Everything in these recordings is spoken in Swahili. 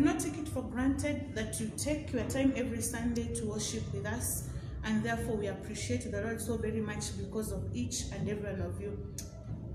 not take it for granted that you take your time every Sunday to worship with us, and therefore we appreciate the Lord so very much because of each and every one of you.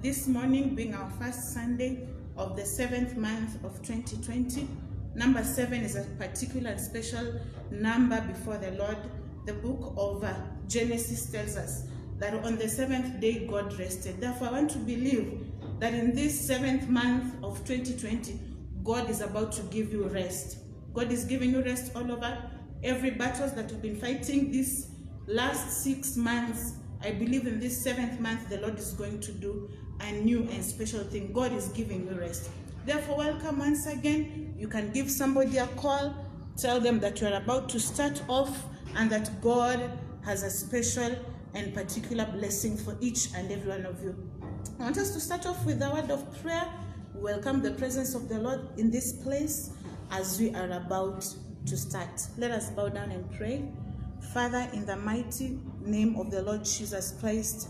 This morning being our first Sunday of the 7th month of 2020, number 7 is a particular and special number before the Lord. The book of Genesis tells us that on the 7th day God rested. Therefore, I want to believe that in this 7th month of 2020, God is about to give you rest. God is giving you rest all over. Every battle that you've been fighting these last 6 months, I believe in this 7th month, the Lord is going to do a new and special thing. God is giving you rest. Therefore, welcome once again. You can give somebody a call, tell them that you are about to start off and that God has a special and particular blessing for each and every one of you. I want us to start off with a word of prayer. Welcome the presence of the Lord in this place as we are about to start. Let us bow down and pray. Father, in the mighty name of the Lord Jesus Christ,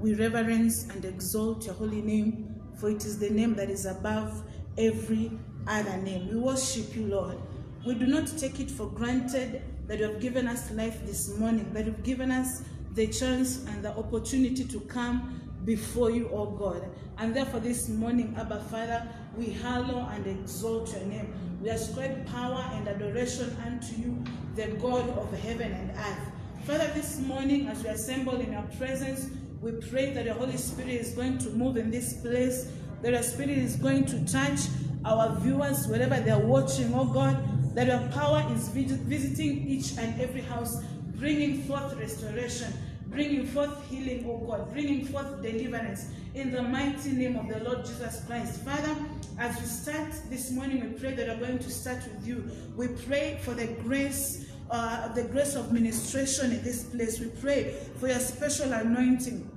we reverence and exalt your holy name, for it is the name that is above every other name. We worship you, Lord. We do not take it for granted that you have given us life this morning, that you've given us the chance and the opportunity to come before you, oh God. And therefore this morning, Abba Father, we hallow and exalt your name. We ascribe power and adoration unto you, the God of heaven and earth. Father, this morning as we assemble in your presence, we pray that the Holy Spirit is going to move in this place, that your Spirit is going to touch our viewers wherever they are watching, oh God, that your power is visiting each and every house, bringing forth restoration, bringing forth healing, oh God, bringing forth deliverance in the mighty name of the Lord Jesus Christ. Father, as we start this morning, we pray that we're going to start with you. We pray for the grace of ministration in this place. We pray for your special anointing,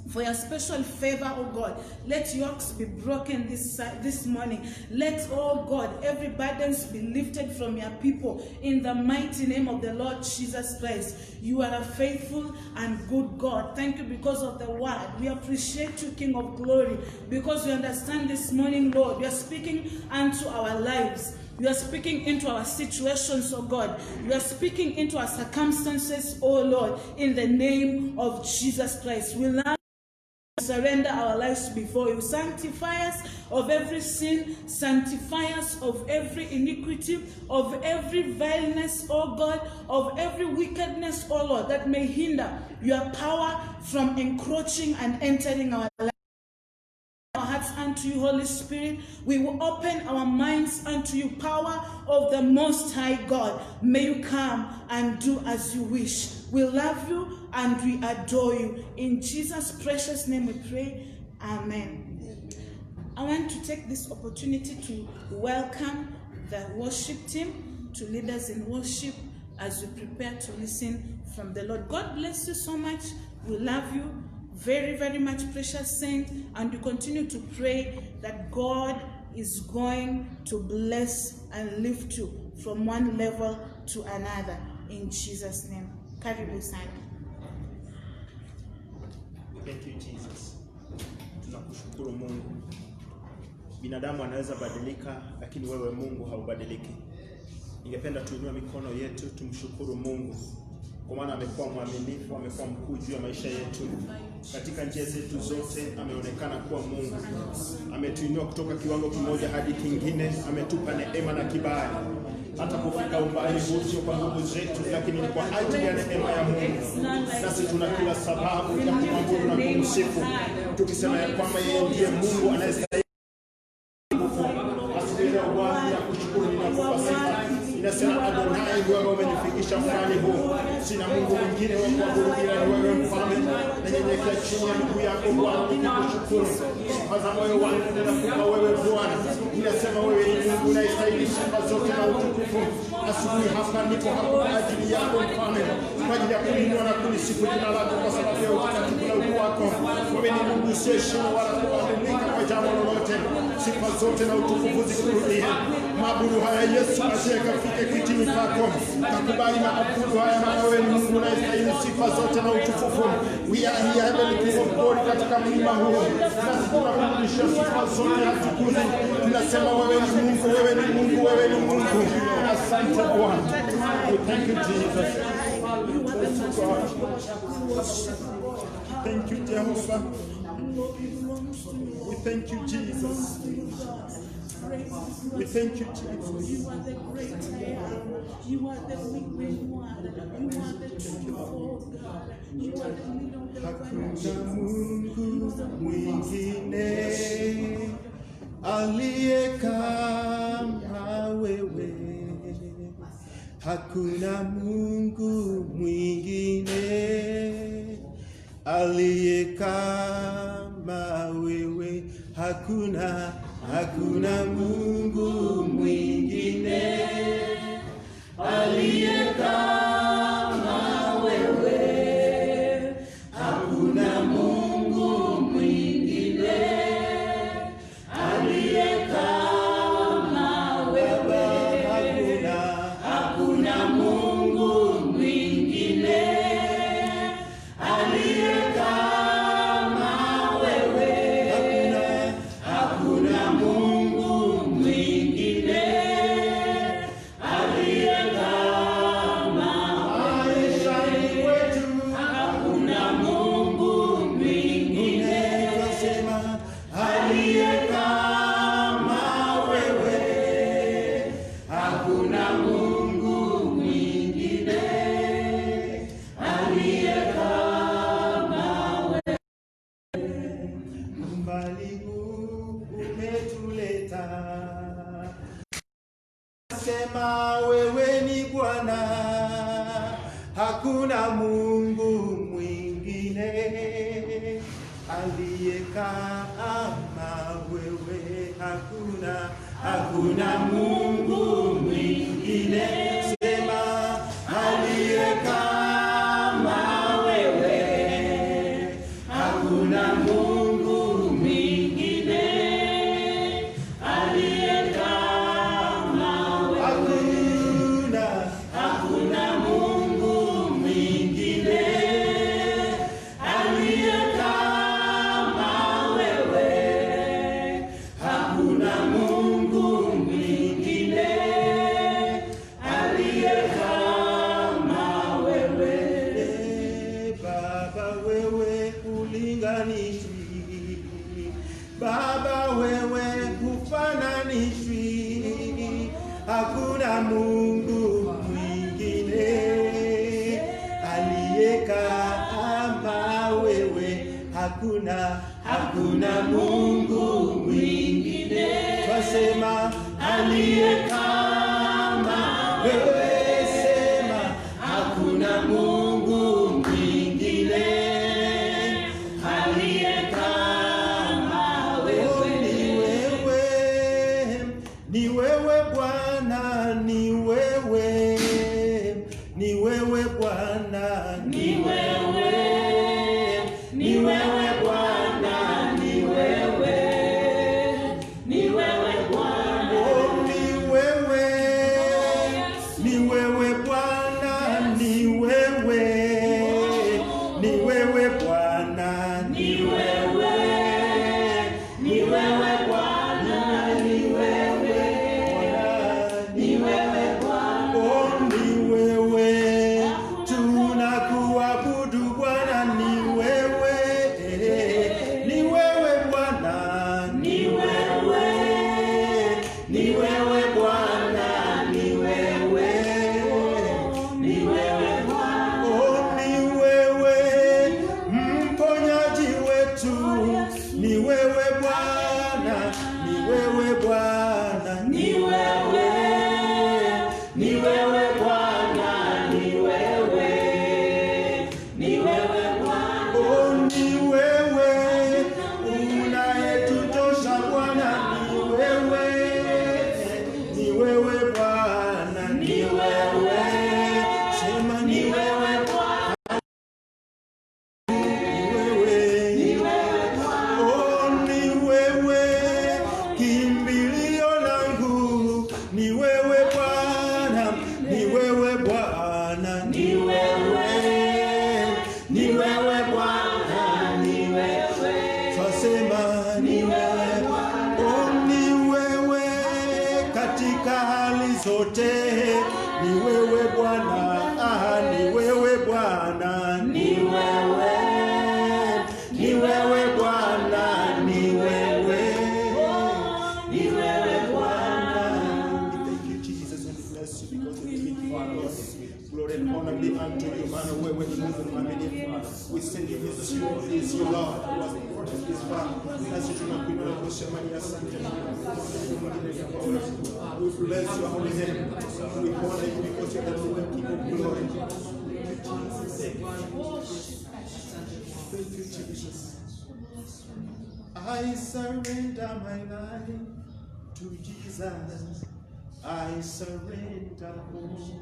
for your special favor, oh God. Let yokes be broken this morning. Let, oh God, every burdens be lifted from your people in the mighty name of the Lord Jesus Christ. You are a faithful and good God. Thank you because of the word. We appreciate you, King of glory, because we understand this morning, Lord, you are speaking unto our lives. You are speaking into our situations, oh God. You are speaking into our circumstances, oh Lord, in the name of Jesus Christ. We now surrender our lives before you. Sanctify us of every sin, sanctify us of every iniquity, of every vileness, oh God, of every wickedness, oh Lord, that may hinder your power from encroaching and entering our lives. Our hearts unto you, Holy Spirit. We will open our minds unto you, power of the Most High God. May you come and do as you wish. We love you and we adore you. In Jesus' precious name we pray. Amen. I want to take this opportunity to welcome the worship team, to lead us in worship as we prepare to listen from the Lord. God bless you so much. We love you very, very much, precious saint, and we continue to pray that God is going to bless and lift you from one level to another. In Jesus' name. Karibu sana. Thank you, Jesus. Tunakushukuru Mungu. Binadamu anaweza badilika, lakini wewe Mungu haubadiliki. Ningependa tuinue mikono yetu tumshukuru Mungu, kwa maana amekuwa mwaminifu, amekuwa mkuu juu ya maisha yetu. Katika njia zetu zote ameonekana kuwa Mungu. Ametuinua kutoka kiwango kimoja hadi kingine, ametupa neema na kibali. Hata kufika umbali huu sio kwa nguvu zetu, lakini ni kwa ajili ya neema ya Mungu. Sasa tuna kila sababu ya kumwabudu na kumsifu, tukisema ya kwamba yeye ndiye Mungu anayestahili. Asifiwe Bwana, nakushukuru, ninakupa sifa. Inasema Adonai, wewe umenifikisha mahali huu. Sina Mungu mwingine wa kuabudu ila ni wewe Mfalme. Nanyenyekea chini ya miguu yako Bwana, nikushukuru. Sifa za moyo wangu ninakupa wewe Bwana. Inasema wewe ni Mungu unayestahili sifa zote na utukufu. Asubuhi hapa nipo hapo kwa ajili yako Mfalme, kwa ajili ya kuinua na kulisifu jina lako kwa sababu ya utakatifu na ukuu wako. Wewe ni Mungu usiyeshindwa wala kubadilika kwa jambo lolote. Sifa zote na utukufu zikurudie. Maabudu haya Yesu asiye kafike kitini pako. Nakubali maabudu haya, maana wewe ni Mungu unayestahili sifa zote na utukufu. We are here heavenly King of glory katika mlima huu. Nasi tunakurudishia sifa zote na utukufu. Tunasema wewe ni Mungu, wewe ni Mungu, wewe ni Mungu. Asante Bwana. We thank you, Jesus. Thank you, Jehovah. We thank you, Jesus. We thank you, Jesus. You are the great I am. You are the big one. You are the true God. You are the middle of the Hakuna Mungu mwingine aliye kama wewe. Hakuna Mungu mwingine aliye kama wewe. Hakuna Mungu mwingine aliye kama wewe. Hakuna Mungu mwingine aliye kama wewe. Hakuna Mungu mwingine aliye kama wewe. Hakuna Mungu mwingine aliye kama maishani mwetu. Hakuna Mungu mwingine aliye kama wewe. Hakuna Mungu mwingine aliye kama wewe. Mbali umetuleta, sema wewe ni Bwana. Hakuna Mungu mwingine aliye kama wewe. Hakuna Mungu mwingine, sema aliye kama wewe. Hakuna Mungu mwingine aliye kama wewe. Hakuna Mungu mwingine aliye kama wewe. Hakuna Mungu mwingine aliye kama wewe. Baba, wewe ulinganishwi. Baba, wewe hufananishwi. Hakuna Mungu mwingine aliye kama wewe. Hakuna Mungu mwingine, twasema aliye kama wewe. Sema hakuna Mungu mwingine aliye kama wewe. Ni wewe Bwana, ni wewe Bwana, ni wewe Bwana, ni wewe Bwana, oh, ni wewe Bwana, ni wewe Bwana, ni wewe Bwana, ni wewe Bwana, oh, ni wewe tunakuabudu Bwana, ni wewe Bwana, ni wewe Bwana, ni wewe Bwana, oh, ni wewe mponyaji wetu, ni wewe Bwana, ni wewe Bwana, ni wewe Bwana, ni wewe Bwana, oh, ni wewe unayetutosha Bwana, ni wewe Bwana, ni wewe, sema ni wewe Bwana, ni wewe Bwana, oh, ni wewe kimbilio langu, ni wewe Bwana, ni wewe Bwana, ni wewe Bwana, ni wewe, twasema ni wewe, oh, ni wewe katika hali zote. yote. Ni wewe Bwana, ni wewe Bwana, ni wewe, ni wewe Bwana, ni wewe, ni wewe Bwana. Thank you Jesus, and bless you because of the Father. Glory and honor be unto you, man. Wewe ni Mungu mwaminifu. We send you this you, is your Lord who has brought us this far. Nasi tunakuinua na kusema ni asante. We bless your holy name. We honor you because you're the King of glory. Thank you, Jesus. I surrender my life to Jesus. I surrender all.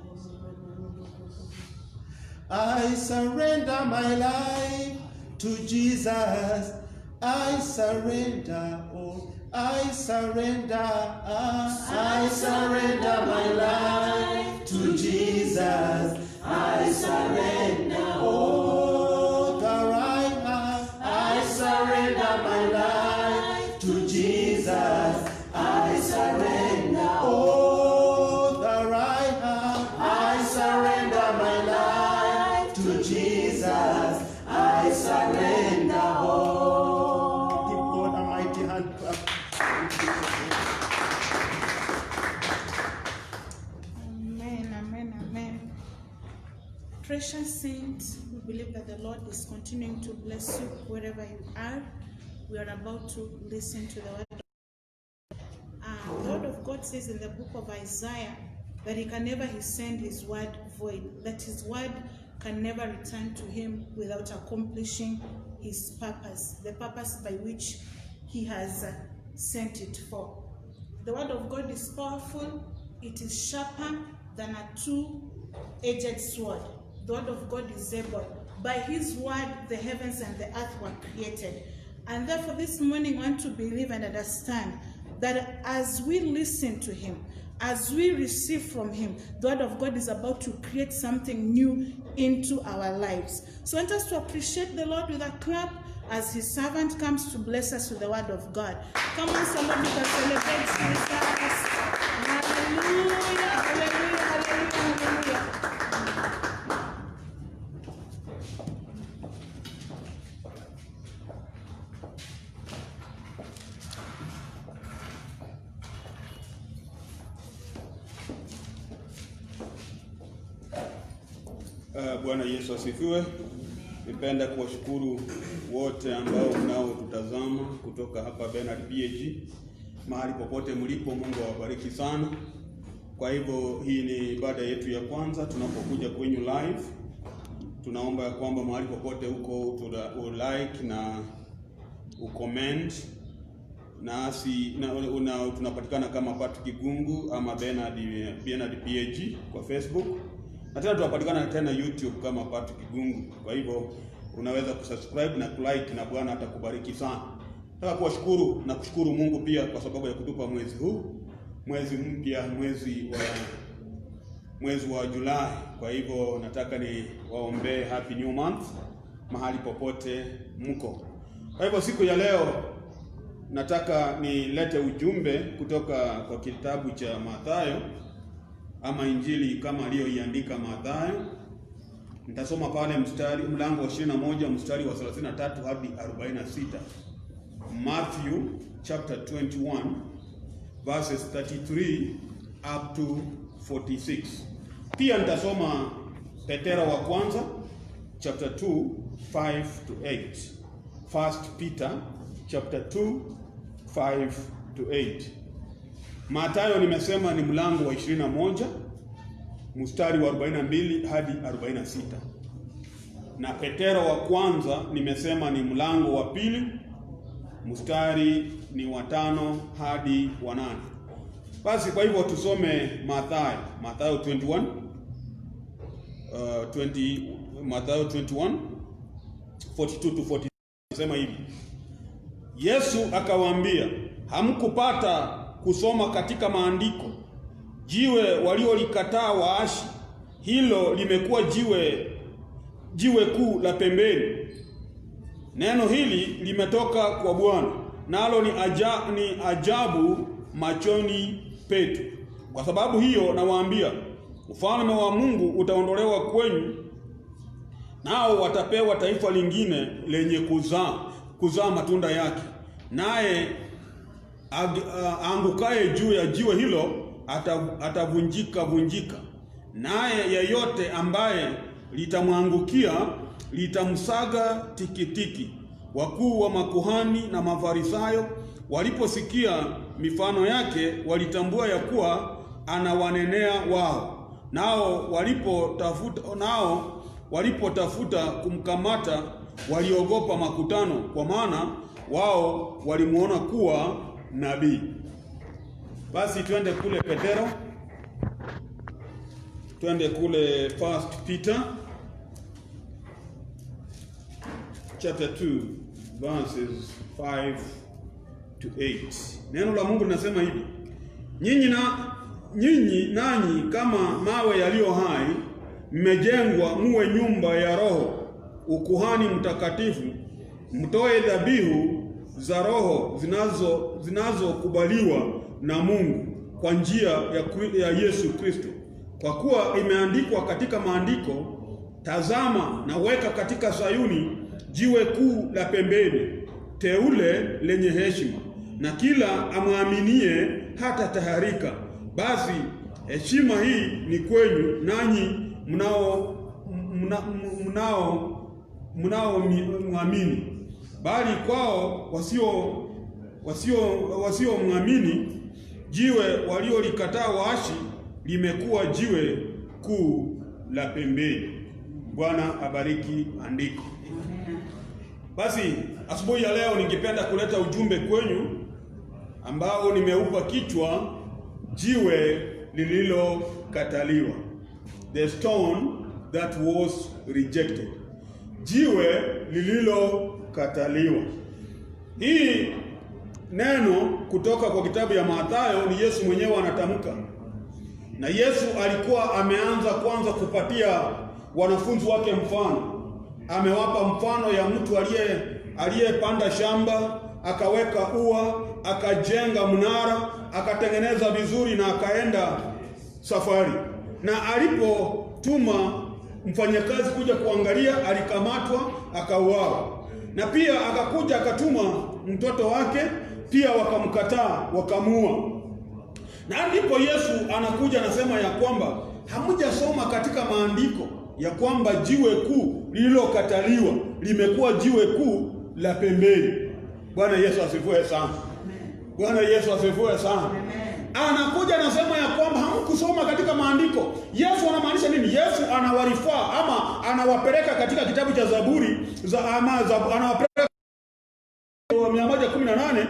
I surrender my life to Jesus. I surrender all. I surrender my life to Jesus. I surrender all that I have. I surrender my life to Jesus. I surrender all that I have. I surrender my life to Jesus. I surrender all. Give God a mighty hand clap. Amen, amen, amen. Precious saints, we believe that the Lord is continuing to bless you wherever you are. We are about to listen to the word. The word of God says in the book of Isaiah that he can never send his word void, that his word can never return to him without accomplishing his purpose, the purpose by which he has sent it for. The word of God is powerful. It is sharper than a two-edged sword. The word of God is able. By his word, the heavens and the earth were created. And therefore this morning I want to believe and understand that as we listen to him, as we receive from him, the word of God is about to create something new into our lives. So I want us to appreciate the Lord with a clap as his servant comes to bless us with the word of God. Come on, somebody, can celebrate Jesus. Hallelujah, hallelujah, hallelujah, hallelujah. Bwana Yesu asifiwe. Nipenda kuwashukuru wote ambao mnaotutazama kutoka hapa Bernard PAG. Mahali popote mlipo, Mungu awabariki sana. Kwa hivyo hii ni ibada yetu ya kwanza tunapokuja kwenye live. Tunaomba ya kwamba mahali popote huko like na ucomment nasi tunapatikana kama Patrick Gungu ama Bernard PAG kwa Facebook. Na tena tunapatikana tena YouTube kama Patrick Gungu. Kwa hivyo unaweza kusubscribe na kulike na Bwana atakubariki sana. Nataka kuwashukuru na kushukuru Mungu pia kwa sababu ya kutupa mwezi huu, mwezi mpya, mwezi wa Julai. Kwa hivyo nataka ni waombee happy new month mahali popote mko. Kwa hivyo siku ya leo nataka nilete ujumbe kutoka kwa kitabu cha Mathayo ama Injili kama aliyoiandika Mathayo. Nitasoma pale mlango wa 21 mstari wa 33 hadi 46. Matthew chapter 21 verses 33 up to 46. Pia nitasoma Petero wa kwanza chapter 2 5 to 8. First Peter chapter 2 5 to 8. Mathayo nimesema ni mlango wa 21 mstari wa 42 hadi 46. Na Petero wa kwanza nimesema ni mlango wa 2 mstari ni wa 5 hadi wa 8. Basi kwa hivyo tusome Mathayo 21 Mathayo 21 42 to 40. Nasema hivi: Yesu akawaambia, hamkupata kusoma katika maandiko, jiwe waliolikataa waashi, hilo limekuwa jiwe kuu la pembeni. Neno hili limetoka kwa Bwana, nalo ni ajabu machoni petu. Kwa sababu hiyo nawaambia, ufalme wa Mungu utaondolewa kwenu, nao watapewa taifa lingine lenye kuzaa matunda yake. Naye angukaye juu ya jiwe hilo atavunjika. Naye yeyote ambaye litamwangukia litamsaga tikitiki. Wakuu wa makuhani na Mafarisayo waliposikia mifano yake, walitambua ya kuwa anawanenea wao. Nao walipotafuta kumkamata, waliogopa makutano, kwa maana wao walimuona kuwa nabii. Basi twende kule Petero, twende kule 1 Peter chapter 2 verses 5 to 8. Neno la Mungu linasema hivi: nyinyi nanyi kama mawe yaliyo hai, mmejengwa muwe nyumba ya Roho, ukuhani mtakatifu, mtoe dhabihu za roho zinazokubaliwa na Mungu kwa njia ya Yesu Kristo. Kwa kuwa imeandikwa katika maandiko, tazama naweka katika Sayuni jiwe kuu la pembeni, teule lenye heshima, na kila amwaminie hata taharika. Basi heshima hii ni kwenu nanyi mnaomwamini, bali kwao wasio mwamini, jiwe waliolikataa waashi limekuwa jiwe kuu la pembeni. Bwana abariki andiko. Basi asubuhi ya leo ningependa kuleta ujumbe kwenyu ambao nimeupa kichwa jiwe lililokataliwa, the stone that was rejected. Jiwe lililokataliwa. Hii neno kutoka kwa kitabu ya Mathayo ni Yesu mwenyewe anatamka. Na Yesu alikuwa ameanza kwanza kupatia wanafunzi wake mfano. Amewapa mfano ya mtu aliyepanda shamba, akaweka ua, akajenga mnara, akatengeneza vizuri na akaenda safari. Na alipotuma mfanyakazi kuja kuangalia, alikamatwa, akauawa. Na pia akakuja akatuma mtoto wake, pia wakamkataa, wakamuua. Na ndipo Yesu anakuja anasema ya kwamba hamujasoma katika maandiko ya kwamba jiwe kuu lililokataliwa limekuwa jiwe kuu la pembeni. Bwana Yesu asifiwe sana. Bwana Yesu asifiwe sana. Anakuja anasema ya kwamba hamkusoma katika maandiko. Yesu anamaanisha nini? Yesu anawarifaa ama anawapeleka katika kitabu cha Zaburi anawapeleka 118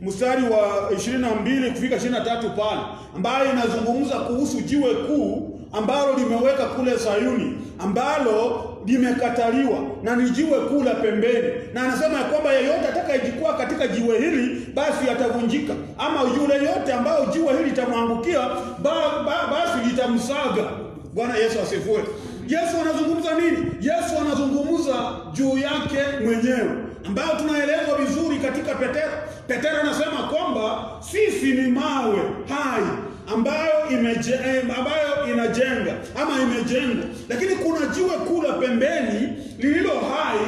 mstari wa 22 kufika 23 pale, ambayo inazungumza kuhusu jiwe kuu ambalo limeweka kule Sayuni, ambalo limekataliwa na ni jiwe kuu la pembeni. Na anasema ya kwamba yeyote atakayejikua katika jiwe hili basi atavunjika, ama yule yote ambao jiwe hili litamwangukia basi litamsaga. Bwana Yesu asifiwe. Yesu anazungumza nini? Yesu anazungumza juu yake mwenyewe, ambayo tunaelezwa vizuri katika Petero. Petero anasema kwamba sisi ni mawe hai ambayo inajenga ama imejengwa, lakini kuna jiwe kuu la pembeni lililo hai,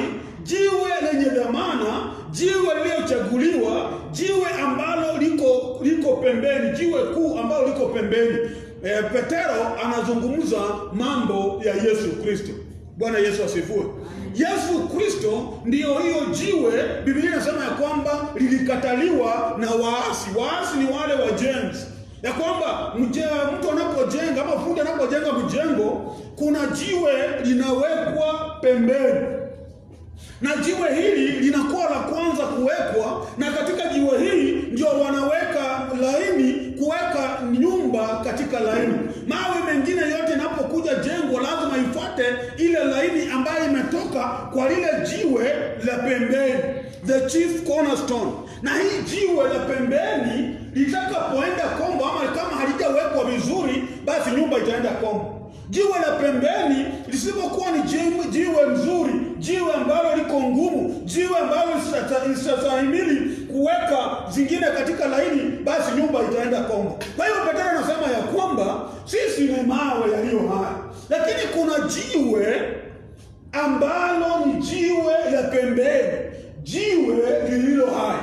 jiwe lenye dhamana, jiwe lililochaguliwa, jiwe ambalo liko pembeni, jiwe kuu ambalo liko pembeni. Petero anazungumza mambo ya Yesu Kristo. Bwana Yesu asifiwe. Yesu Kristo ndiyo hiyo jiwe. Biblia inasema ya kwamba lilikataliwa na waasi. Waasi ni wale wajenzi. Ya kwamba mtu anapojenga ama fundi anapojenga mjengo, kuna jiwe linawekwa pembeni. Na jiwe hili linakuwa la kwanza kuwekwa, na katika jiwe hili ndio wanaweka laini, kuweka nyumba katika laini. Mawe mengine yote inapokuja jengo lazima ifuate ile laini ambayo imetoka kwa lile jiwe la pembeni, the chief cornerstone. Na hii jiwe la pembeni litakapoenda kombo, ama kama halijawekwa vizuri, basi nyumba itaenda kombo. Jiwe la pembeni lisipokuwa ni jiwe nzuri, jiwe ambalo liko ngumu, jiwe ambalo lisitahimili kuweka zingine katika laini, basi nyumba itaenda kombo. Kwa hiyo Petro anasema ya kwamba sisi ni mawe yaliyo hai, lakini kuna jiwe ambalo ni jiwe la pembeni, jiwe lililo hai.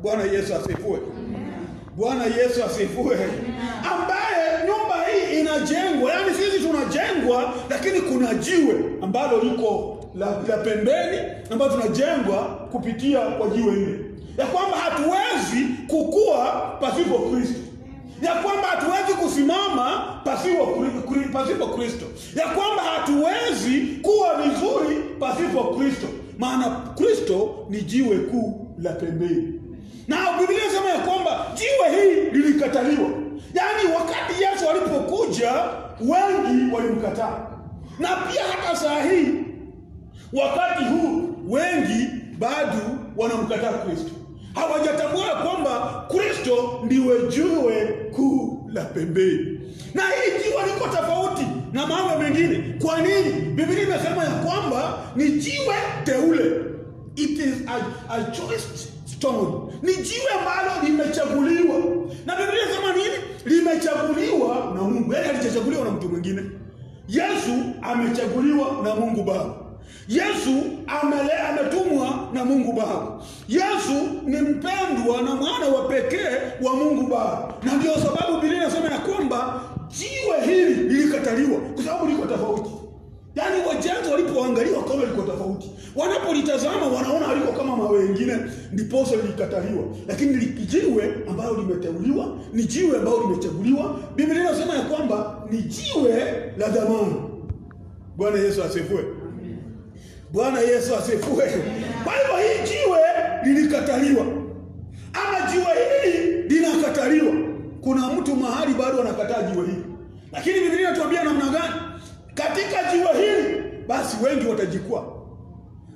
Bwana Yesu asifiwe. Bwana Yesu asifiwe. Ambaye nyumba hii inajengwa, yani sisi tunajengwa, lakini kuna jiwe ambalo liko la pembeni ambalo tunajengwa kupitia kwa jiwe hili. Ya kwamba hatuwezi kukua pasipo Kristo. Ya kwamba hatuwezi kusimama pasipo Kristo. Ya kwamba hatuwezi kuwa vizuri pasipo Kristo. Maana Kristo ni jiwe kuu la pembeni. Na Biblia inasema ya kwamba jiwe hili lilikataliwa. Yaani wakati Yesu alipokuja wengi walimkataa. Na pia hata saa hii wakati huu wengi bado wanamkataa Kristo. Hawajatambua kwamba Kristo ndiwe jiwe kuu la pembeni. Na hii jiwe liko tofauti na mambo mengine. Kwa nini? Biblia imesema ya kwamba ni jiwe teule. It is a choice stone. Ni jiwe ambalo limechaguliwa. Na Biblia inasema nini? Limechaguliwa na Mungu. Yeye alichaguliwa na mtu mwingine. Yesu amechaguliwa na Mungu Baba. Yesu ametumwa na Mungu Baba. Yesu ni mpendwa na mwana wa pekee wa Mungu Baba. Na ndio sababu Biblia inasema ya kwamba jiwe hili lilikataliwa kwa sababu liko tofauti. Yaani wajenzi walipoangalia kama liko tofauti, wanapolitazama wanaona liko kama mawe mengine, ndipo lilikataliwa. Lakini jiwe ambalo limeteuliwa, ni jiwe ambalo limechaguliwa. Biblia inasema ya kwamba ni jiwe la dhamani. Bwana Yesu asifiwe. Bwana Yesu asifiwe. Kwa hivyo hii jiwe lilikataliwa, ama jiwe hili linakataliwa. Kuna mtu mahali bado anakataa jiwe hili, lakini Biblia inatuambia namna gani? Katika jiwe hili basi wengi watajikwaa.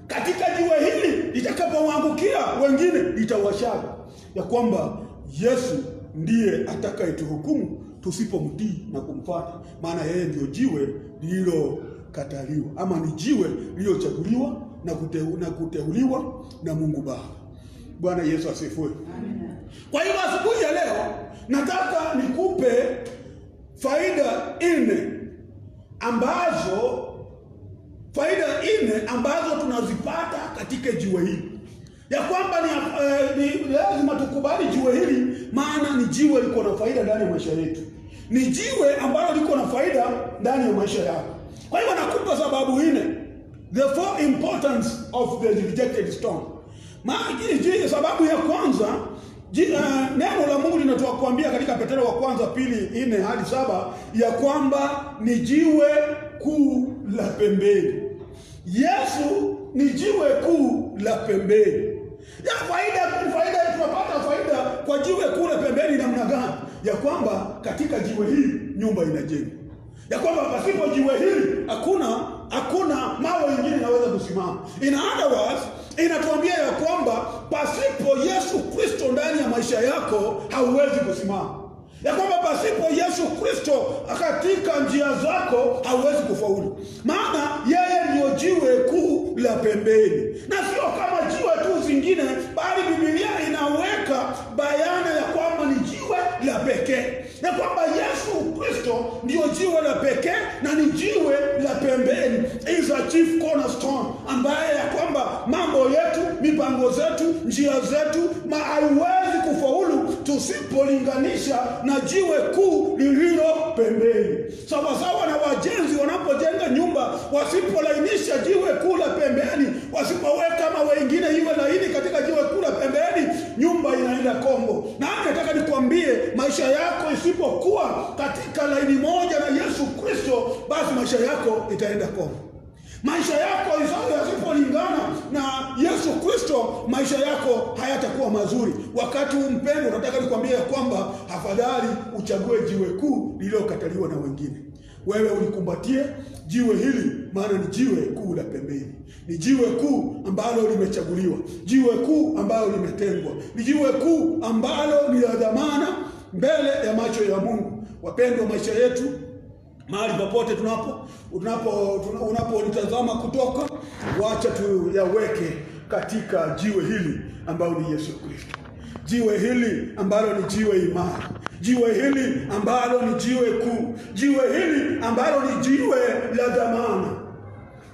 Katika jiwe hili litakapoangukia wengine litawashaga. Ya kwamba Yesu ndiye atakayetuhukumu tusipomtii na kumfuata. Maana yeye ndio jiwe lililokataliwa, ama ni jiwe lililochaguliwa na kuteuliwa na Mungu Baba. Bwana Yesu asifiwe. Amen. Kwa hiyo asubuhi ya leo nataka nikupe faida nne ambazo tunazipata katika jiwe hili. Ya kwamba ni lazima tukubali jiwe hili, maana ni jiwe liko na faida ndani ya maisha yetu. Ni jiwe ambalo liko na faida ndani ya maisha yako. Kwa hiyo nakupa sababu nne, the four importance of the rejected stone. Sababu ya kwanza, neno la Mungu linatoa kuambia katika Petro wa kwanza 2:4-7 ya kwamba ni jiwe kuu la pembeni. Yesu ni jiwe kuu la pembeni. Ya faida tunapata faida kwa jiwe kuu la pembeni namna gani? Ya kwamba katika jiwe hili nyumba inajengwa. Ya kwamba pasipo jiwe hili hakuna mawe mengine yanaweza kusimama. In other words, inatuambia ya kwamba pasipo Yesu Kristo ndani ya maisha yako hauwezi kusimama. Ya kwamba pasipo Yesu Kristo katika njia zako hauwezi kufaulu. Maana yeye ndio jiwe kuu la pembeni. Na sio kama jiwe tu zingine, bali Biblia inaweka bayana ya kwamba ni jiwe la pekee. Na kwamba Yesu Kristo ndio jiwe la pekee na ni jiwe la pembeni. Is a chief cornerstone, ambaye ya kwamba mambo yetu, mipango zetu, njia zetu haiwezi kufaulu tusipolinganisha na jiwe kuu lililo pembeni. Sawasawa na wajenzi wanapojenga nyumba, wasipolainisha jiwe kuu la pembeni, wasipoweka mawe wengine iwe laini katika jiwe kuu la pembeni, nyumba inaenda kombo. Na nataka nikwambie, maisha yako isipokuwa katika laini moja na Yesu Kristo, basi maisha yako itaenda kombo. Maisha yako yasipolingana na Yesu Kristo, maisha yako hayatakuwa mazuri. Wakati mpendwa, nataka nikwambie kwamba afadhali uchague jiwe kuu lililokataliwa na wengine. Wewe ulikumbatie jiwe hili, maana ni jiwe kuu la pembeni. Ni jiwe kuu ambalo limechaguliwa, jiwe kuu ambalo limetengwa, ni jiwe kuu ambalo ni la dhamana mbele ya macho ya Mungu. Wapendwa, maisha yetu mahali popote unapolitazama kutoka, wacha tuyaweke katika jiwe hili ambalo ni Yesu Kristo. jiwe hili ambalo ni jiwe imara, jiwe hili ambalo ni jiwe kuu, jiwe hili ambalo ni jiwe la dhamana.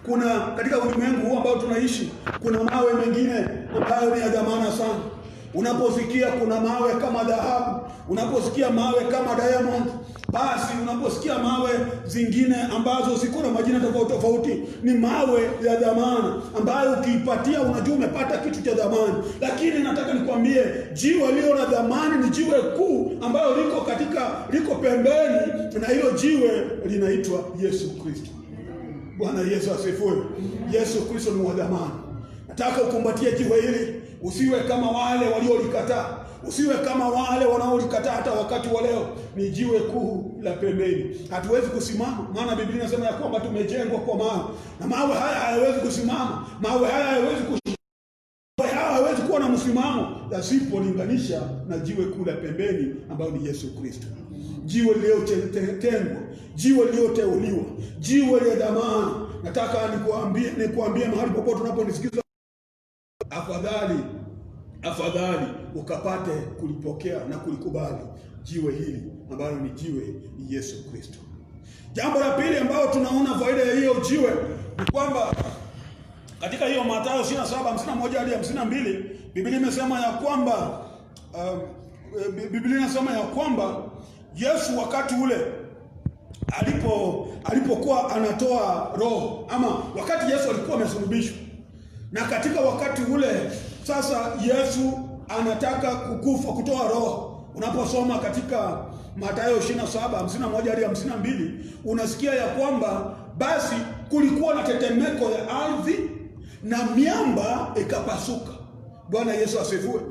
Kuna katika ulimwengu huu ambao tunaishi, kuna mawe mengine ambayo ni ya dhamana sana. Unaposikia kuna mawe kama dhahabu, unaposikia mawe kama diamond, basi unaposikia mawe zingine ambazo ziko na majina tofauti tofauti, ni mawe ya dhamana ambayo ukiipatia unajua umepata kitu cha dhamani. Lakini nataka nikwambie, jiwe lilo la dhamani ni jiwe kuu ambalo liko pembeni, na hilo jiwe linaitwa Yesu Kristo. Bwana Yesu asifiwe. Yesu Kristo ni wa dhamani. Nataka ukumbatie jiwe hili, usiwe kama wale waliolikataa, usiwe kama wale wanaolikataa hata wakati wa leo. Ni jiwe kuu la pembeni. Hatuwezi kusimama, maana Biblia inasema ya kwamba tumejengwa kwa mawe, na mawe haya hayawezi kusimama, mawe haya hayawezi kuwa na msimamo yasipolinganisha na jiwe kuu la pembeni ambalo ni Yesu Kristo. Jiwe lililotengwa, jiwe lililoteuliwa, jiwe la dhamana. Nataka nikuambie mahali popote unaponisikiza, afadhali ukapate kulipokea na kulikubali jiwe hili ambalo ni jiwe ni Yesu Kristo. Jambo la pili ambalo tunaona faida ya hiyo jiwe ni kwamba katika hiyo Mathayo 27:51 hadi 52, Biblia imesema ya kwamba Yesu wakati ule alipokuwa anatoa roho, ama wakati Yesu alikuwa amesulubishwa, na katika wakati ule sasa Yesu anataka kutoa roho. Unaposoma katika Mathayo 27:51 hadi 52, unasikia ya kwamba basi kulikuwa na tetemeko ya ardhi na miamba ikapasuka. Bwana Yesu asifiwe.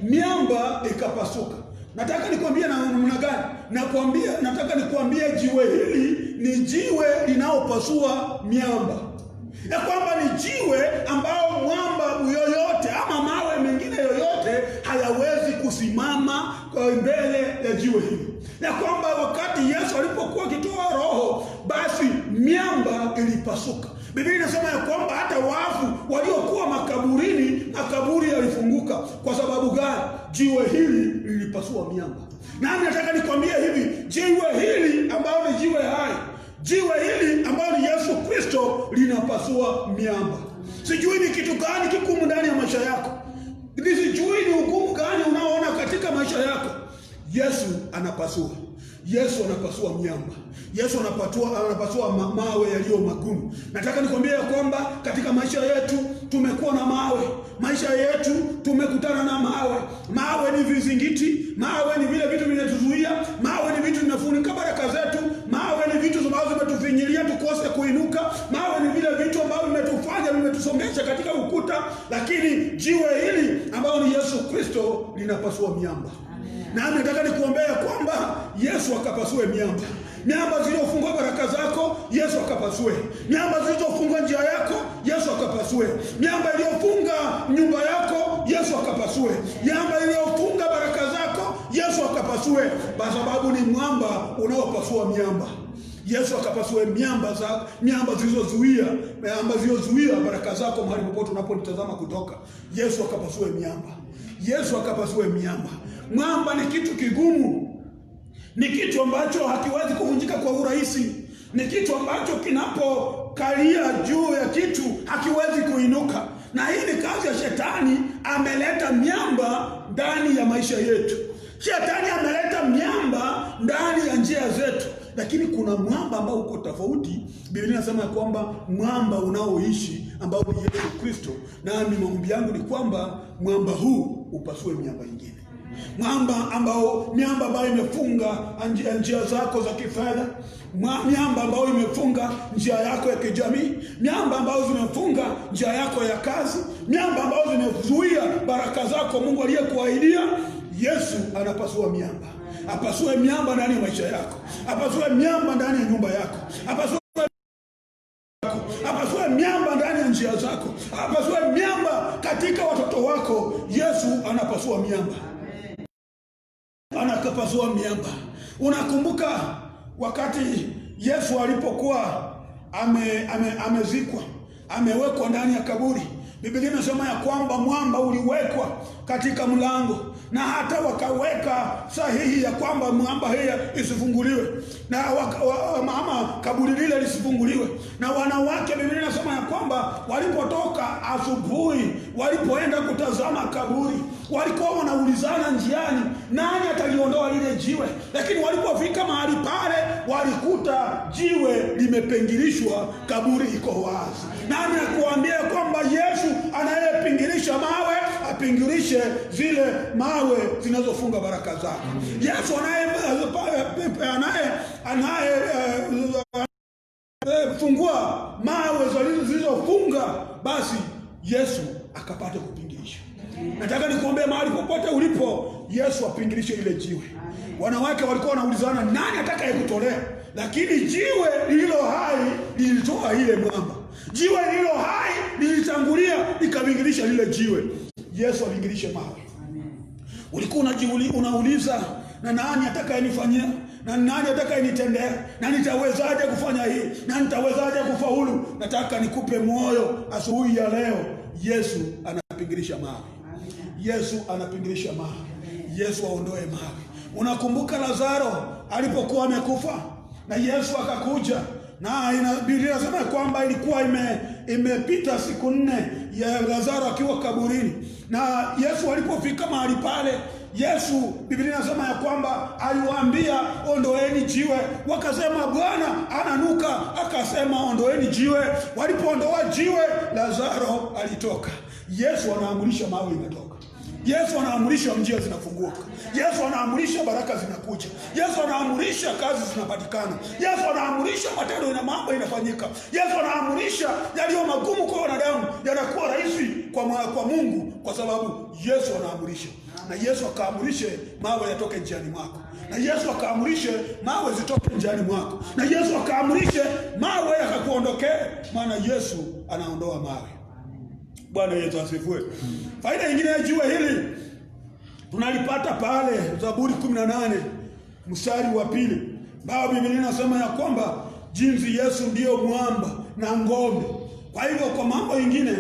Miamba ikapasuka. Nataka nikwambie namna gani? Nataka nikwambie jiwe hili ni jiwe linaopasua miamba. Ya kwamba ni jiwe ambao mwamba yoyote ama mawe mengine yoyote hayawezi kusimama kwa mbele ya jiwe hili. Ya kwamba wakati Yesu alipokuwa akitoa roho, basi miamba ilipasuka. Biblia inasema ya kwamba hata wafu waliokuwa makaburini, makaburi yalifunguka. Kwa sababu gani? Jiwe hili lilipasua miamba. Nami nataka nikwambie hivi, jiwe hili ambalo ni jiwe hai, jiwe hili ambalo ni Yesu Kristo, linapasua miamba. Sijui ni kitu gani kigumu ndani ya maisha yako, sijui ni ugumu gani unaoona katika maisha yako. Yesu anapasua miamba. Yesu anapasua mawe yaliyo magumu. Nataka nikwambie ya kwamba katika maisha yetu tumekuwa na mawe. Maisha yetu tumekutana na mawe. Mawe ni vizingiti, mawe ni vile vitu vinatuzuia, mawe ni vitu vinafunika baraka zetu, mawe ni vitu ambavyo vimetufinyilia tukose kuinuka, mawe ni vile vitu ambavyo vimetusongesha katika ukuta. Lakini jiwe hili ambalo ni Yesu Kristo linapasua miamba. Na nataka nikuombea kwamba Yesu akapasue miamba. Miamba zilizofungwa baraka zako, Yesu akapasue. Miamba zilizofungwa njia yako, Yesu akapasue. Miamba iliyofunga nyumba yako, Yesu akapasue. Miamba iliyofunga baraka zako, Yesu akapasue, kwa sababu ni mwamba unaopasua miamba. Yesu akapasue miamba zilizozuia baraka zako mahali popote unaponitazama kutoka. Yesu akapasue miamba. Yesu akapasue miamba. Mwamba ni kitu kigumu, ni kitu ambacho hakiwezi kuvunjika kwa urahisi, ni kitu ambacho kinapokalia juu ya kitu hakiwezi kuinuka. Na hii ni kazi ya Shetani. Ameleta miamba ndani ya maisha yetu. Shetani ameleta miamba ndani ya njia zetu, lakini kuna mwamba ambao uko tofauti. Biblia inasema kwamba mwamba unaoishi ambao ni Yesu Kristo. Na maombi yangu ni kwamba mwamba huu upasue miamba ingine. Miamba ambayo imefunga njia zako za kifedha, miamba ambayo imefunga njia yako ya kijamii, miamba ambayo zimefunga njia yako ya kazi, miamba ambayo zimezuia baraka zako Mungu aliyekuahidia. Yesu anapasua miamba. Apasue miamba ndani ya maisha yako, apasue miamba ndani ya nyumba yako, apasue miamba ndani ya njia zako, apasue miamba katika watoto wako. Yesu anapasua miamba. Anakapasua miamba. Unakumbuka wakati Yesu alipokuwa amezikwa, amewekwa ndani ya kaburi, Biblia inasema ya kwamba mwamba uliwekwa katika mlango, na hata wakaweka sahihi ya kwamba mwamba hii isifunguliwe na ama kaburi lile lisifunguliwe. Na wanawake, Biblia inasema ya kwamba walipotoka asubuhi, walipoenda kutazama kaburi, walikuwa wanaulizana njiani, nani ataliondoa lile jiwe? Lakini walipofika mahali pale, walikuta jiwe limepingilishwa, kaburi iko wazi. Nani akuambia kwamba Yesu anayepingilisha mawe apingilishe zile mawe zinazofunga baraka zako? Yesu fungua mawe zilizofunga, basi Yesu akapata kupingilisha. Nataka nikuombee mahali popote ulipo, Yesu apingilishe ile jiwe. Wanawake walikuwa wanaulizana nani atakayekutolea, lakini jiwe lililo hai lilitoa ile mwamba. Jiwe lililo hai lilitangulia likapingilisha lile jiwe. Yesu apingilishe mawe. Ulikuwa unauliza, na nani atakayenifanyia, na nani atakayenitendea, na nitawezaje kufanya hii, na nitawezaje kufaulu? Nataka nikupe moyo asubuhi ya leo, Yesu anapingilisha mawe. Yesu anapingilisha mawe. Yesu aondoe mawe. Unakumbuka Lazaro alipokuwa amekufa na Yesu akakuja, na Biblia inasema kwamba ilikuwa imepita siku 4 ya Lazaro akiwa kaburini, na Yesu alipofika mahali pale, Yesu, Biblia inasema ya kwamba aliwaambia ondoeni jiwe. Wakasema Bwana ananuka. Akasema ondoeni jiwe. Walipoondoa jiwe, Lazaro alitoka. Yesu anaamrisha mawe inatoka. Yesu anaamrisha njia zinafunguka. Yesu anaamrisha baraka zinakuja. Yesu anaamrisha kazi zinapatikana. Yesu anaamrisha matendo na mambo inafanyika. Yesu anaamrisha yaliyo magumu kwa wanadamu yanakuwa rahisi kwa Mungu, kwa sababu Yesu anaamrisha. Na Yesu akaamrishe mawe yatoke njiani mwako. Na Yesu akaamrishe mawe zitoke njiani mwako. Na Yesu akaamrishe mawe yakakuondokee, maana Yesu anaondoa mawe. Bwana Yesu asifiwe. Faida nyingine ya jiwe hili tunalipata pale Zaburi 18 mstari wa 2. Bao Biblia inasema ya kwamba jinsi Yesu ndiyo mwamba na ngome. Kwa hivyo kwa mambo mengine,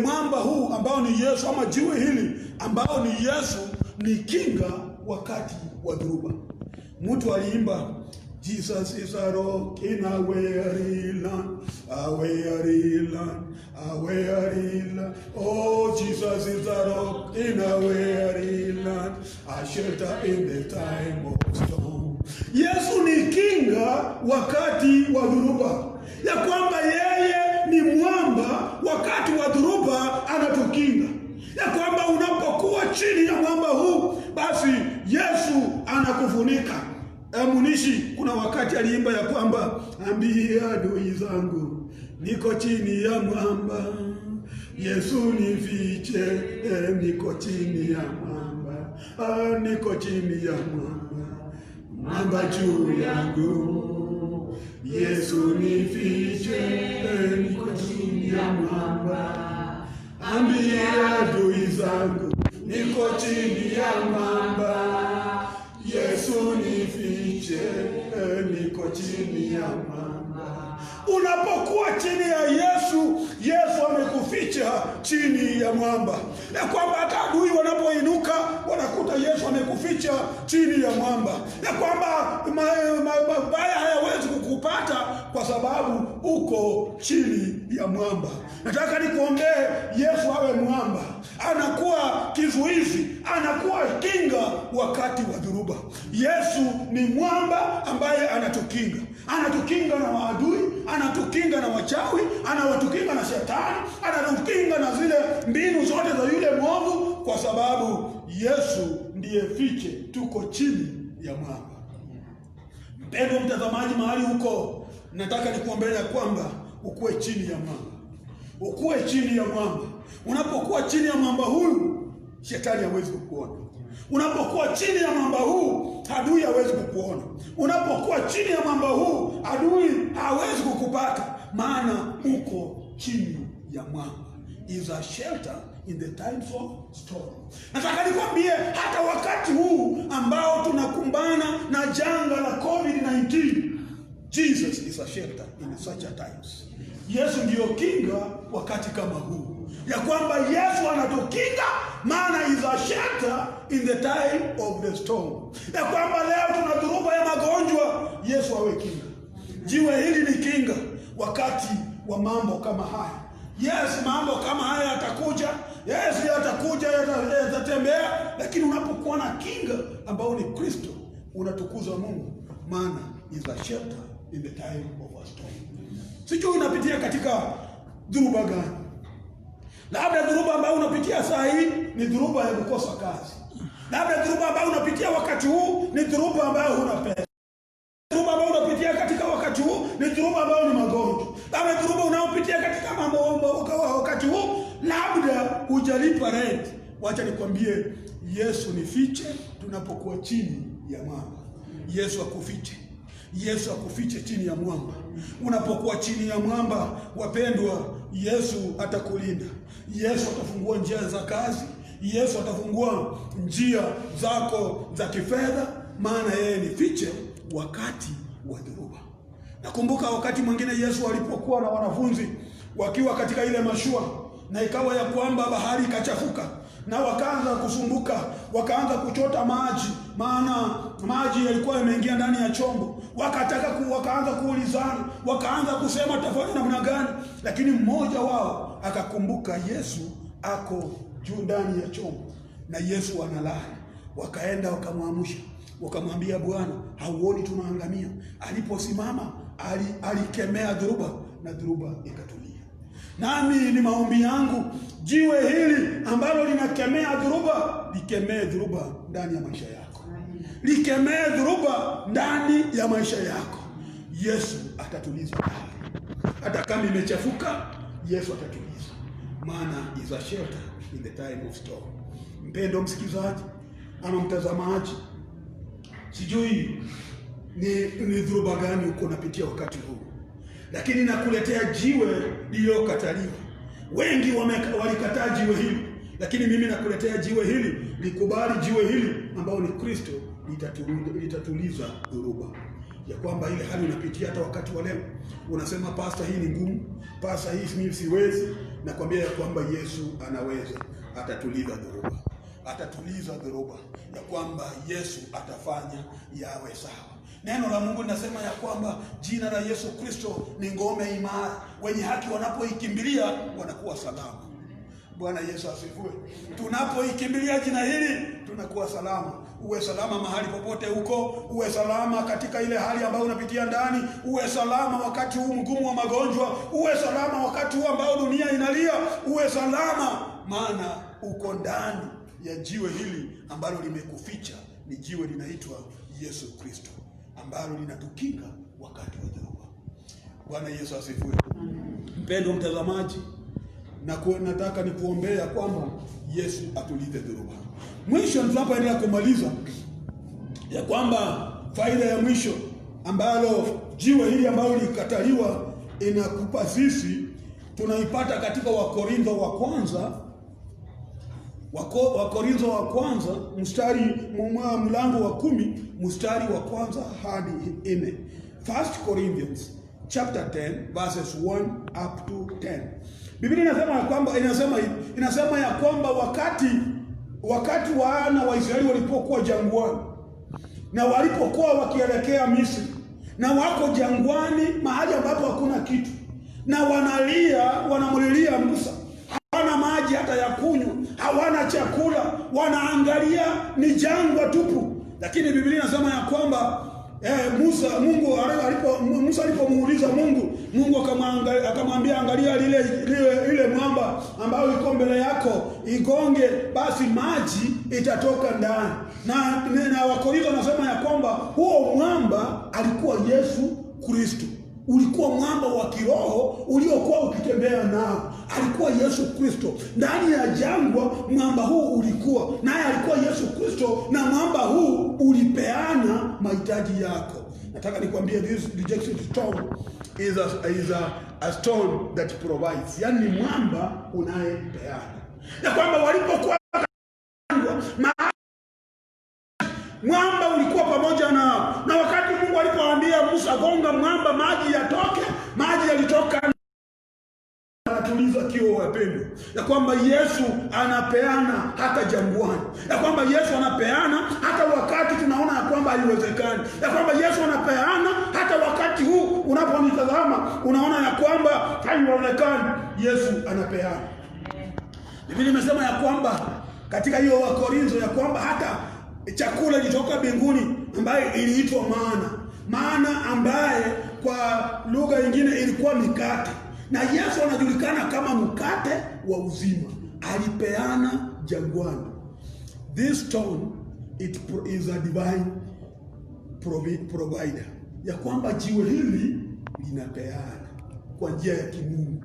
mwamba huu ambao ni Yesu, ama jiwe hili ambao ni Yesu, ni kinga wakati wa dhoruba. Mtu aliimba, Jesus is a rock in a weary land, a weary land, a weary land. Oh, Jesus is a rock in a weary land, a shelter in the time of storm. Yesu ni kinga wakati wa dhoruba, ya kwamba yeye ni mwamba wakati wa dhoruba, anatukinga. Ya kwamba unapokuwa chini ya mwamba huu, basi Yesu anakufunika. Munishi kuna wakati aliimba ya kwamba ambia adui zangu niko chini ya mwamba, Yesu nifiche, niko chini ya mwamba, niko chini ya mwamba, mwamba juu yangu, Yesu nifiche, niko chini ya mwamba, ambia adui zangu niko chini ya mwamba, Yesu nifiche, niko chini ya mwamba. Unapokuwa chini ya Yesu, Yesu amekuficha chini ya mwamba. Ya kwamba hata adui wanapoinuka wanakuta Yesu amekuficha chini ya mwamba. Ya kwamba mabaya hayawezi kukupata kwa sababu uko chini ya mwamba. Nataka nikuombee Yesu awe mwamba. Anakuwa kizuizi, anakuwa kinga wakati wa dhoruba. Yesu ni mwamba ambaye anatukinga. Anatukinga na maadui, anatukinga na wachawi, anatukinga na shetani, anatukinga na zile mbinu zote za yule mwovu, kwa sababu Yesu ndiye fiche, tuko chini ya mwamba. Mpendwa mtazamaji, mahali huko, nataka nikuombee ya kwamba ukuwe chini ya mwamba. Ukuwe chini ya mwamba. Unapokuwa chini ya mwamba huyu, shetani hawezi kukuona. Unapokuwa chini ya mwamba huu, adui hawezi kukuona. Unapokuwa chini ya mwamba huu, adui hawezi kukupata, maana uko chini ya mwamba. Is a shelter in the times of storm. Nataka nikwambie, hata wakati huu ambao tunakumbana na janga la COVID-19, Jesus is a shelter in such a times. Yesu ndiyo kinga wakati kama huu. ya kwamba Yesu anatukinga, maana is a shelter in the time of the storm. Ya kwamba leo tuna dhuruba ya magonjwa, Yesu awe kinga. Jiwe hili ni kinga wakati wa mambo kama haya. Yes, mambo kama haya yatakuja. Yes, yatakuja, yatatembea, lakini unapokuwa na kinga ambao ni Kristo, unatukuza Mungu, maana is a shelter in the time of a storm. Sijui unapitia katika dhuruba gani? Labda dhuruba ambayo unapitia saa hii ni dhuruba ya kukosa kazi. Labda dhuruba ambayo unapitia wakati huu ni dhuruba ambayo huna pesa. Dhuruba ambayo unapitia katika wakati huu ni dhuruba ambayo ni magonjwa. Labda dhuruba unaopitia katika mambo wakati huu, labda hujalipa rent. Wacha nikwambie, Yesu ni fiche tunapokuwa chini ya mwamba. Yesu akufiche. Yesu akufiche chini ya mwamba. Unapokuwa chini ya mwamba, wapendwa, Yesu atakulinda. Yesu atafungua njia za kazi. Yesu atafungua njia zako za kifedha, maana yeye ni fiche wakati wa dhoruba. Nakumbuka wakati mwingine Yesu alipokuwa na wanafunzi wakiwa katika ile mashua, na ikawa ya kwamba bahari ikachafuka, na wakaanza kusumbuka, wakaanza kuchota maji, maana maji yalikuwa yameingia ndani ya chombo. Wakaanza kuulizana, wakaanza kusema tafadhali namna gani, lakini mmoja wao akakumbuka Yesu ako juu ndani ya chombo na Yesu analala. Wakaenda wakamwamsha, wakamwambia, Bwana, hauoni tunaangamia? Aliposimama alikemea dhuruba na dhuruba ikatulia. Nami ni maombi yangu, jiwe hili ambalo linakemea dhuruba, likemee dhuruba ndani ya maisha yako. Likemee dhuruba ndani ya maisha yako. Yesu atatuliza bahari. Hata kama imechafuka, Yesu atatuliza, maana is a shelter in the time of storm. Mpendo msikizaji ama mtazamaji, sijui ni dhuruba gani uko unapitia wakati huu, lakini nakuletea jiwe lililokataliwa. Wengi walikataa jiwe hili, lakini mimi nakuletea jiwe hili. Likubali jiwe hili ambao ni Kristo, litatuliza dhuruba. Ya kwamba ile hali unapitia hata wakati wa leo, unasema pastor, hii ni ngumu, pastor, hii mimi siwezi. Nakwambia ya kwamba Yesu anaweza, atatuliza dhuruba. Atatuliza dhuruba, ya kwamba Yesu atafanya yawe sawa. Neno la Mungu linasema ya kwamba jina la Yesu Kristo ni ngome imara, wenye haki wanapoikimbilia wanakuwa salama. Bwana Yesu asifiwe. Tunapoikimbilia jina hili tunakuwa salama. Uwe salama mahali popote huko, uwe salama katika ile hali ambayo unapitia ndani, uwe salama wakati huu mgumu wa magonjwa, uwe salama wakati huu ambao dunia inalia, uwe salama maana uko ndani ya jiwe hili ambalo limekuficha. Ni jiwe linaitwa Yesu Kristo, ambalo linatukinga wakati wa dhoruba. Bwana Yesu asifiwe. Mpendwa mtazamaji, nataka nikuombea kwamba Yesu atulize dhoruba. Mwisho tunapoendelea kumaliza, ya kwamba faida ya mwisho ambalo jiwe hili ambalo likataliwa inakupa sisi, tunaipata katika Wakorintho wa kwanza mlango wa 10 mstari wa kwanza hadi 4. 1 Corinthians chapter 10 verses 1 up to 10. Biblia inasema ya kwamba wakati wana wa Israeli walipokuwa jangwani na walipokuwa wakielekea Misri, na wako jangwani mahali ambapo hakuna kitu, na wanamlilia Musa, hawana maji hata ya kunywa, hawana chakula, wanaangalia ni jangwa tupu. Lakini Biblia inasema ya kwamba Musa alipomuuliza Mungu akamwambia, angalia lile mwamba ambayo iko mbele yako, igonge basi maji itatoka ndani. Na Wakorintho wanasema ya kwamba huo mwamba alikuwa Yesu Kristo. Ulikuwa mwamba wa kiroho uliokuwa ukitembea nao. Alikuwa Yesu Kristo. Ndani ya jangwa mwamba huu ulikuwa, naye alikuwa Yesu Kristo, na mwamba huu ulipeana mahitaji yako. Nataka nikwambie, this rejection stone is a stone that provides. Yaani ni mwamba unayepeana. Na kwamba walipokuwa mwamba ulikuwa pamoja nao, na wakati Mungu alipoambia Musa gonga mwamba maji yatoke, maji yalitoka. tunamaliza kio wapendwa, ya kwamba Yesu anapeana hata jangwani, ya kwamba Yesu anapeana hata wakati tunaona ya kwamba haiwezekani, ya kwamba Yesu anapeana hata wakati huu unaponitazama unaona ya kwamba haiwezekani. Yesu anapeana. Biblia imesema ya kwamba katika hiyo Wakorintho ya kwamba hata chakula ilitoka mbinguni ambaye iliitwa maana ambaye kwa lugha nyingine ilikuwa mikate, na Yesu anajulikana kama mkate wa uzima, alipeana jangwani. This stone it is a divine provider, ya kwamba jiwe hili linapeana kwa njia ya kimungu.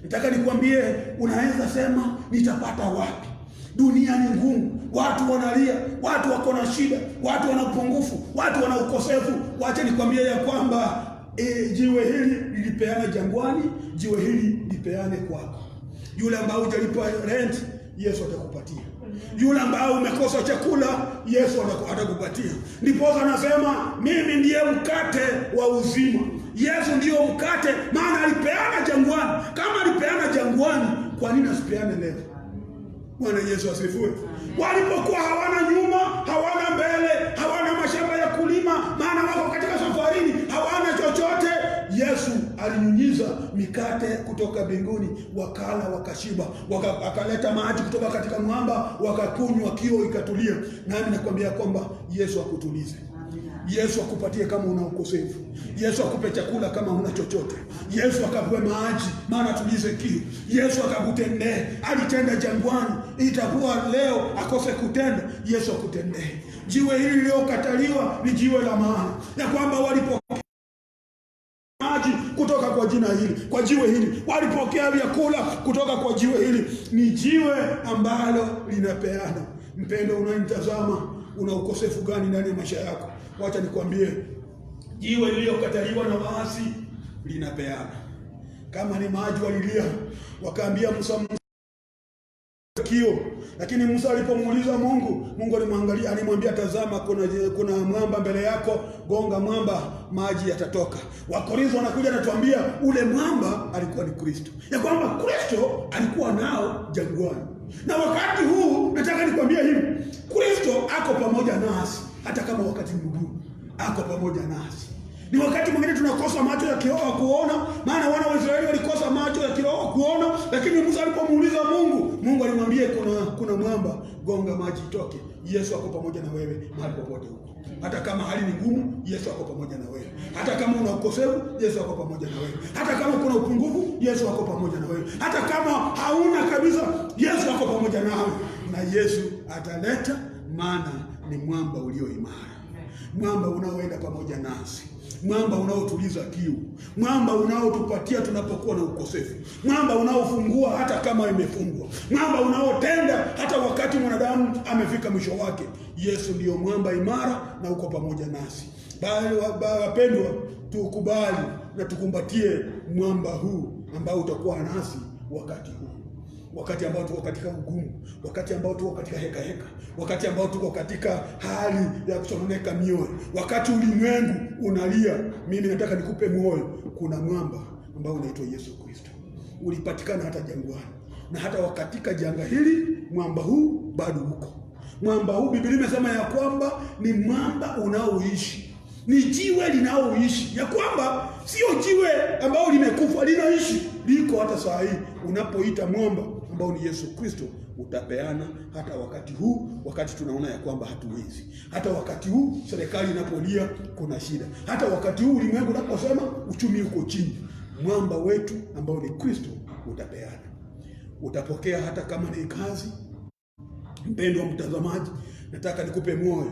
Nataka nikwambie, unaweza sema nitapata wapi? Dunia ni ngumu, watu wanalia, watu wako na shida, watu wana upungufu, watu wana ukosefu. Wacha nikwambie ya kwamba jiwe hili lilipeana jangwani, jiwe hili lipeane kwako. Yule ambao hujalipa rent, Yesu atakupatia. Yule ambao umekosa chakula, Yesu atakupatia. Ndipo anasema mimi ndiye mkate wa uzima. Yesu ndiyo mkate, maana alipeana jangwani. Kama alipeana jangwani, kwa nini asipeane leo? Bwana Yesu asifiwe. Walipokuwa hawana nyuma, hawana mbele, hawana mashamba ya kulima, maana wako katika safarini, hawana chochote, Yesu alinyunyiza mikate kutoka mbinguni, wakala wakashiba, akaleta maji kutoka katika mwamba, wakakunywa, kio ikatulia. Nami nakwambia kwamba Yesu akutulize. Yesu akupatie kama una ukosefu. Yesu akupe chakula kama una chochote. Yesu akape maji maana tulize kiu. Yesu akakutendee. Alitenda jangwani, itakuwa leo akose kutenda. Yesu akutendee. Jiwe hili lililokataliwa ni jiwe la maana, ya kwamba walipokea maji kutoka kwa jina hili, kwa jiwe hili, walipokea vyakula kutoka kwa jiwe hili. Ni jiwe ambalo linapeana. Mpendo, unanitazama, una ukosefu gani ndani ya maisha yako? Wacha nikwambie, jiwe lililokataliwa na waasi linapeana. Kama ni maji walilia, wakaambia Musa kio, lakini Musa alipomuuliza Mungu alimwangalia, alimwambia tazama, kuna mwamba mbele yako, gonga mwamba, maji yatatoka. Wakorintho wanakuja natuambia ule mwamba alikuwa ni Kristo, ya kwamba Kristo alikuwa nao jangwani. Na wakati huu nataka nikwambie hivi, Kristo ako pamoja nasi. Hata kama wakati mgumu, ako pamoja nasi. Ni wakati mwingine tunakosa macho ya kiroho kuona, maana wana wa Israeli walikosa macho ya kiroho kuona, lakini Musa alipomuuliza Mungu alimwambia kuna mwamba, gonga maji itoke. Yesu ako pamoja na wewe mahali popote huko. Hata kama hali ni ngumu, Yesu ako pamoja na wewe. Hata kama una ukosefu, Yesu ako pamoja na wewe. Hata kama kuna upungufu, Yesu ako pamoja na wewe. Hata kama hauna kabisa, Yesu ako pamoja nawe. Na Yesu ataleta, maana ni mwamba ulio imara. Mwamba unaoenda pamoja nasi. Mwamba unaotuliza kiu. Mwamba unaotupatia tunapokuwa na ukosefu. Mwamba unaofungua hata kama imefungwa. Mwamba unaotenda hata wakati mwanadamu amefika mwisho wake. Yesu ndiyo mwamba imara na uko pamoja nasi. Wapendwa, tukubali na tukumbatie mwamba huu ambao utakuwa nasi wakati huu. Wakati ambao tuko katika ugumu, wakati ambao tuko katika heka, wakati ambao tuko katika hali ya kusononeka mioyo, wakati ulimwengu unalia, mimi nataka nikupe moyo. Kuna mwamba ambao unaitwa Yesu Kristo. Ulipatikana hata jangwani, na hata wakatika janga hili, mwamba huu bado uko. Mwamba huu Biblia imesema ya kwamba ni mwamba unaoishi. Ni jiwe linaoishi, ya kwamba sio jiwe ambao limekufa, linaishi, liko hata saa hii. Unapoita mwamba ambao ni Yesu Kristo, utapeana hata wakati huu, wakati tunaona ya kwamba hatuwezi. Hata wakati huu serikali inapolia kuna shida. Hata wakati huu ulimwengu unaposema uchumi uko chini, mwamba wetu ambao ni Kristo utapeana. Utapokea hata kama ni kazi. Mpendwa mtazamaji, nataka nikupe moyo,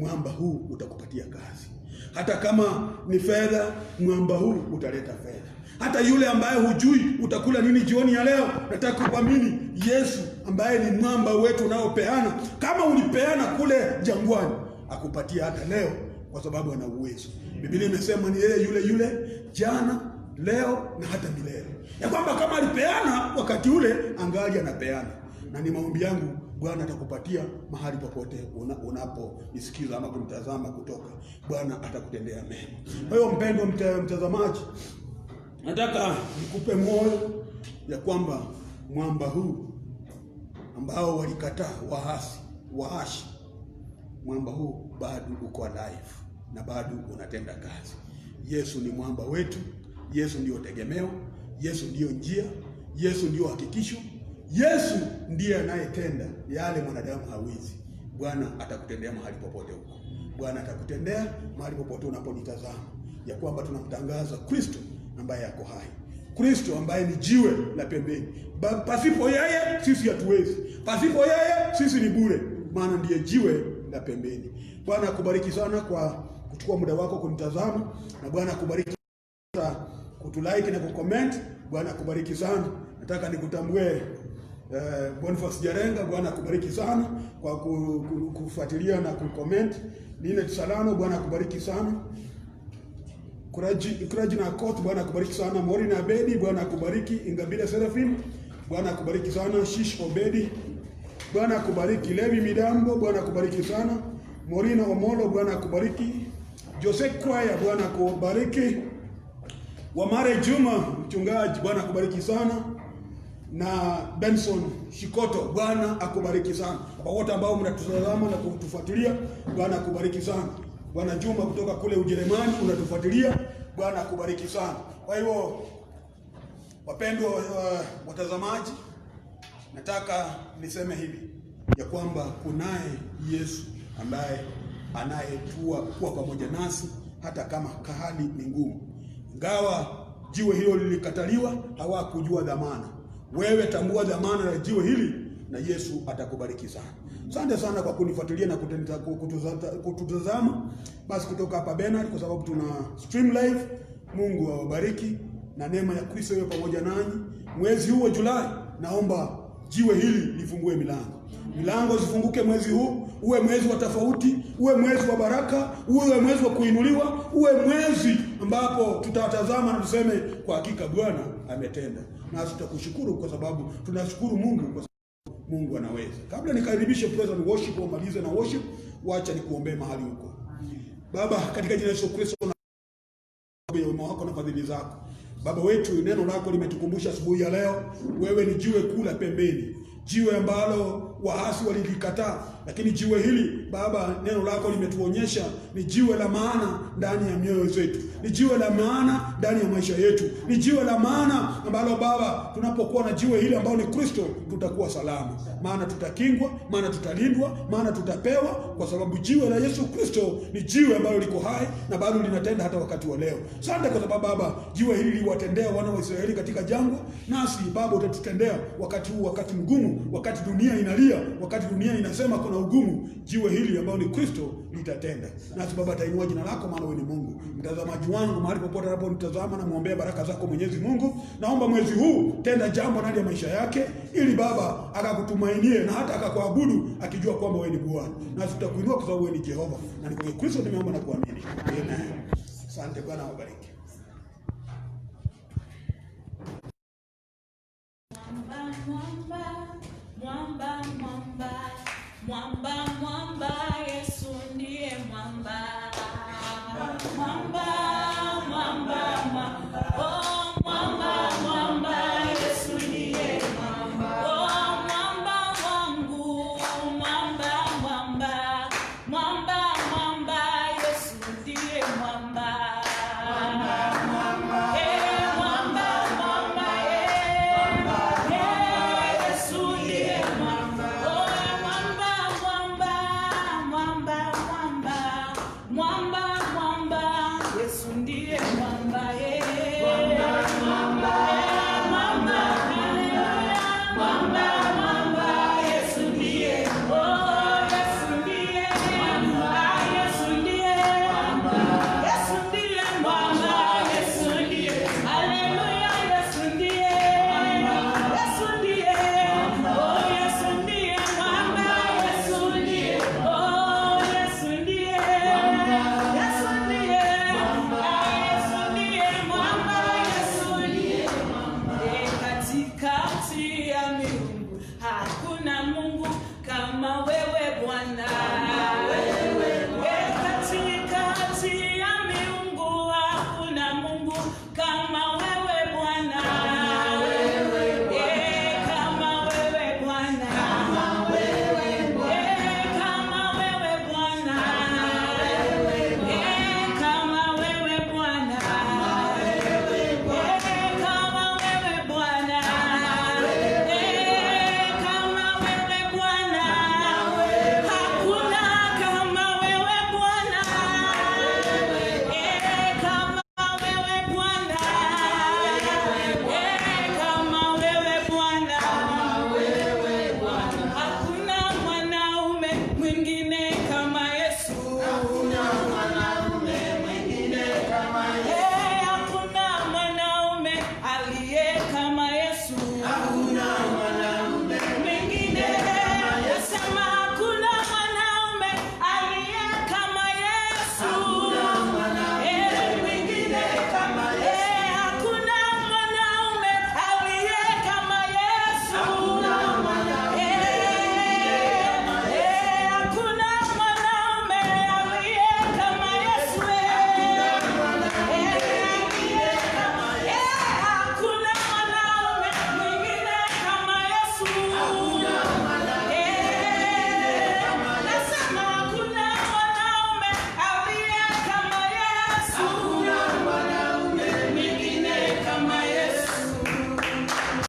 mwamba huu utakupatia kazi. Hata kama ni fedha, mwamba huu utaleta fedha. Hata yule ambaye hujui utakula nini jioni ya leo, nataka kuamini Yesu ambaye ni mwamba wetu unaopeana. Kama ulipeana kule jangwani, akupatia hata leo, kwa sababu ana uwezo. Biblia imesema ni yeye yule jana, leo na hata milele. Ya kwamba kama alipeana wakati ule, angali anapeana. Na ni maombi yangu Bwana atakupatia mahali popote unaponisikiza ama kunitazama kutoka. Bwana atakutendea mema. Kwa hiyo mpendwa mtazamaji, nataka nikupe moyo ya kwamba mwamba huu ambao walikataa waashi, mwamba huu bado uko alive na bado unatenda kazi. Yesu ni mwamba wetu. Yesu ndio tegemeo. Yesu ndio njia. Yesu ndio hakikisho. Yesu ndiye anayetenda yale mwanadamu hawezi. Bwana atakutendea mahali popote huko. Bwana atakutendea mahali popote unaponitazama, ya kwamba tunamtangaza Kristo ambaye yako hai, Kristo ambaye ni jiwe la pembeni. Pasipo yeye sisi hatuwezi. Pasipo yeye sisi ni bure, maana ndiye jiwe la pembeni. Bwana akubariki sana kwa kuchukua muda wako kunitazama, na Bwana akubariki kutulike na kucomment. Bwana akubariki sana. Nataka nikutambue Boniface Jarenga. Bwana akubariki sana kwa kufuatilia na kucomment. Nina Salano, Bwana akubariki sana. Kuraji na Kot, Bwana akubariki sana. Mori na Abedi, Bwana akubariki. Ingabile Serafim, Bwana akubariki sana. Shish Obedi, Bwana akubariki. Levi Midambo, Bwana akubariki sana. Morina Omolo, Bwana akubariki. Jose Kwaya, Bwana akubariki. Wamare Juma mchungaji, Bwana akubariki sana. Na Benson Shikoto, Bwana akubariki sana. Kwa wote ambao mnatutazama na kutufuatilia, Bwana akubariki sana. Bwana Juma kutoka kule Ujerumani unatufuatilia, Bwana akubariki sana. Kwa hiyo wapendwa watazamaji, nataka niseme hivi ya kwamba kunaye Yesu ambaye anayetua kuwa pamoja nasi hata kama hali ni ngumu. Ingawa jiwe hilo lilikataliwa, hawakujua dhamana. Wewe tambua dhamana ya jiwe hili na Yesu atakubariki sana. Asante sana kwa kunifuatilia na kututazama. Basi kutoka hapa Bernard, kwa sababu tuna stream live. Mungu awabariki na neema ya Kristo iwe pamoja nanyi. Mwezi huu wa Julai, naomba jiwe hili lifungue milango. Milango zifunguke mwezi huu, uwe mwezi wa tofauti, uwe mwezi wa baraka, uwe mwezi wa kuinuliwa, uwe mwezi ambapo tutatazama na tuseme kwa hakika Bwana ametenda. Na tutakushukuru kwa sababu tunashukuru Mungu kwa sababu Mungu anaweza. Kabla nikaribishe praise and worship, wamalize na worship, wacha nikuombee mahali huko. Baba, katika jina la Yesu Kristo, na wema wako na fadhili zako, Baba wetu, neno lako limetukumbusha asubuhi ya leo, wewe ni jiwe kuu la pembeni, jiwe ambalo waasi walilikataa, lakini jiwe hili Baba, neno lako limetuonyesha ni jiwe la maana ndani ya mioyo yetu, ni jiwe la maana ndani ya maisha yetu, ni jiwe la maana ambalo Baba, tunapokuwa na jiwe hili ambalo ni Kristo, tutakuwa salama, maana tutakingwa, maana tutalindwa, maana tutapewa, kwa sababu jiwe la Yesu Kristo ni jiwe ambalo liko hai na bado linatenda hata wakati wa leo. Asante kwa sababu Baba, jiwe hili liwatendea wana wa Israeli katika jangwa, nasi Baba utatutendea wakati huu, wakati mgumu, wakati dunia inalia, wakati dunia inasema kuna ugumu. Jiwe hili ambalo ni Kristo litatenda. Nasi Baba tainua jina lako, maana wewe ni Mungu. Mtazamaji wangu mahali popote anaponitazama, na muombea baraka zako Mwenyezi Mungu. Naomba mwezi huu tenda jambo ndani ya maisha yake, ili Baba akakutumainie na hata akakuabudu akijua kwamba wewe ni Bwana. Nasi tutakuinua kwa sababu wewe ni Jehova. Na ni kwa Kristo nimeomba na kuamini. Amen. Asante, Bwana awabariki. Mwamba, mwamba, mwamba, mwamba.